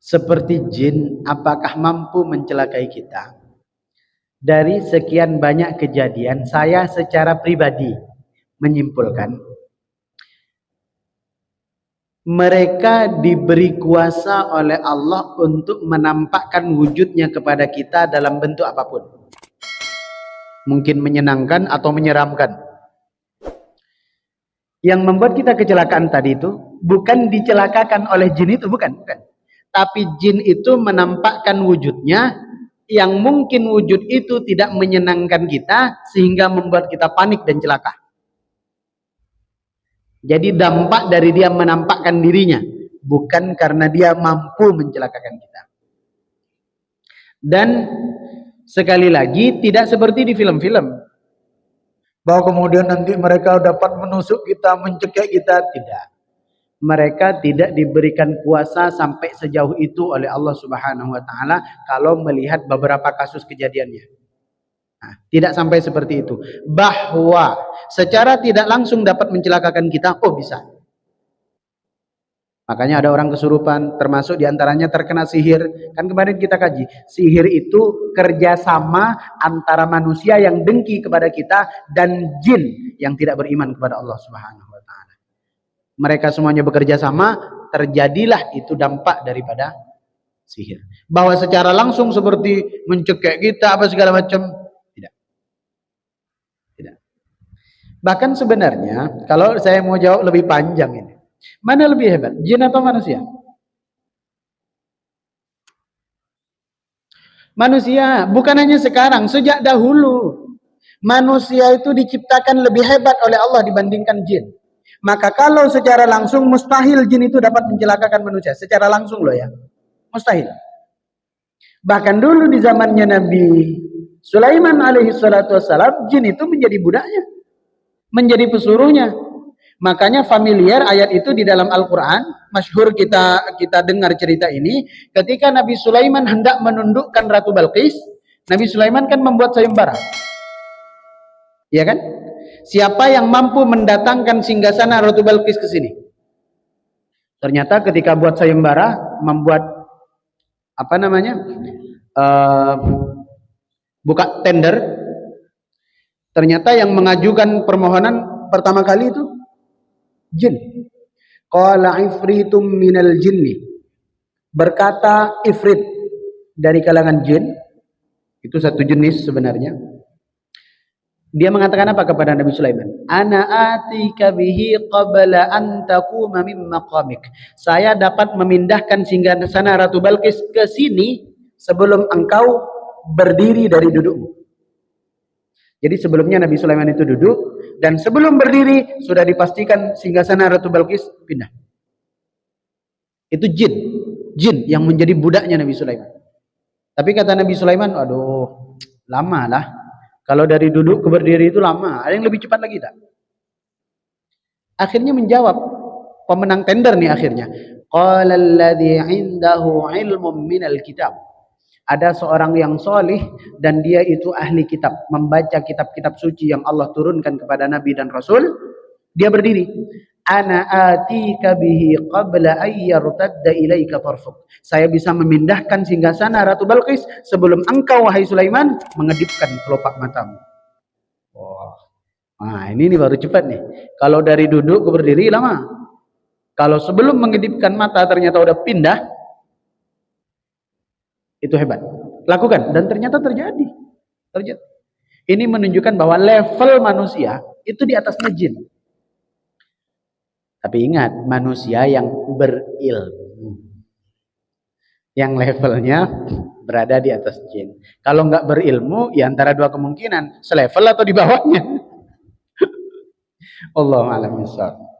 seperti jin, apakah mampu mencelakai kita? Dari sekian banyak kejadian, saya secara pribadi menyimpulkan mereka diberi kuasa oleh Allah untuk menampakkan wujudnya kepada kita dalam bentuk apapun. Mungkin menyenangkan atau menyeramkan. Yang membuat kita kecelakaan tadi itu bukan dicelakakan oleh jin itu, bukan. Tapi jin itu menampakkan wujudnya yang mungkin wujud itu tidak menyenangkan kita sehingga membuat kita panik dan celaka. Jadi dampak dari dia menampakkan dirinya, bukan karena dia mampu mencelakakan kita. Dan sekali lagi tidak seperti di film-film, bahwa kemudian nanti mereka dapat menusuk kita, mencekik kita. Tidak. Mereka tidak diberikan kuasa sampai sejauh itu oleh Allah Subhanahu wa taala kalau melihat beberapa kasus kejadiannya. Nah, tidak sampai seperti itu. Bahwa secara tidak langsung dapat mencelakakan kita, oh bisa. Makanya ada orang kesurupan, termasuk diantaranya terkena sihir. Kan kemarin kita kaji, sihir itu kerjasama antara manusia yang dengki kepada kita dan jin yang tidak beriman kepada Allah Subhanahu wa taala. Mereka semuanya bekerja sama, terjadilah itu dampak daripada sihir. Bahwa secara langsung seperti mencekik kita apa segala macam, tidak. Tidak. Bahkan sebenarnya kalau saya mau jawab lebih panjang ini, mana lebih hebat, jin atau manusia? Manusia, bukan hanya sekarang, sejak dahulu. Manusia itu diciptakan lebih hebat oleh Allah dibandingkan jin. Maka kalau secara langsung mustahil jin itu dapat mencelakakan manusia. Secara langsung loh ya, mustahil. Bahkan dulu di zamannya Nabi Sulaiman alaihi salatu wassalam, jin itu menjadi budaknya, menjadi pesuruhnya. Makanya familiar ayat itu di dalam Al-Quran, masyhur kita dengar cerita ini, ketika Nabi Sulaiman hendak menundukkan Ratu Balqis, Nabi Sulaiman kan membuat sayembara. Ya kan? Siapa yang mampu mendatangkan singgasana Ratu Balqis ke sini? Ternyata ketika buat sayembara, membuat apa namanya? Buka tender, ternyata yang mengajukan permohonan pertama kali itu jin. Qala ifritum minal jinni, berkata ifrit dari kalangan jin, itu satu jenis sebenarnya. Dia mengatakan apa kepada Nabi Sulaiman? Ana atika bihi qabla an taquma min maqamik. Saya dapat memindahkan singgasana Ratu Balqis ke sini sebelum engkau berdiri dari dudukmu. Jadi sebelumnya Nabi Sulaiman itu duduk, dan sebelum berdiri sudah dipastikan singgasana Ratu Balqis pindah. Itu jin yang menjadi budaknya Nabi Sulaiman. Tapi kata Nabi Sulaiman, aduh, lama lah. Kalau dari duduk ke berdiri itu lama. Ada yang lebih cepat lagi tak? Akhirnya menjawab pemenang tender nih akhirnya. Qala alladhi 'indahu 'ilmun minal kitab. Ada seorang yang solih dan dia itu ahli kitab, membaca kitab-kitab suci yang Allah turunkan kepada Nabi dan Rasul. Dia berdiri. Ana atika bihi qabla ayyartadda ilaika tarfuk. Saya bisa memindahkan singgasana Ratu Balqis sebelum engkau wahai Sulaiman mengedipkan kelopak matamu. Wah. Nah, ini baru cepat nih. Kalau dari duduk ke berdiri lama. Kalau sebelum mengedipkan mata ternyata udah pindah, itu hebat. Lakukan, dan ternyata terjadi. Ini menunjukkan bahwa level manusia itu di atasnya jin. Tapi ingat, manusia yang berilmu, yang levelnya berada di atas jin. Kalau nggak berilmu, ya antara dua kemungkinan, selevel atau di bawahnya. Allahu a'lam bishawab.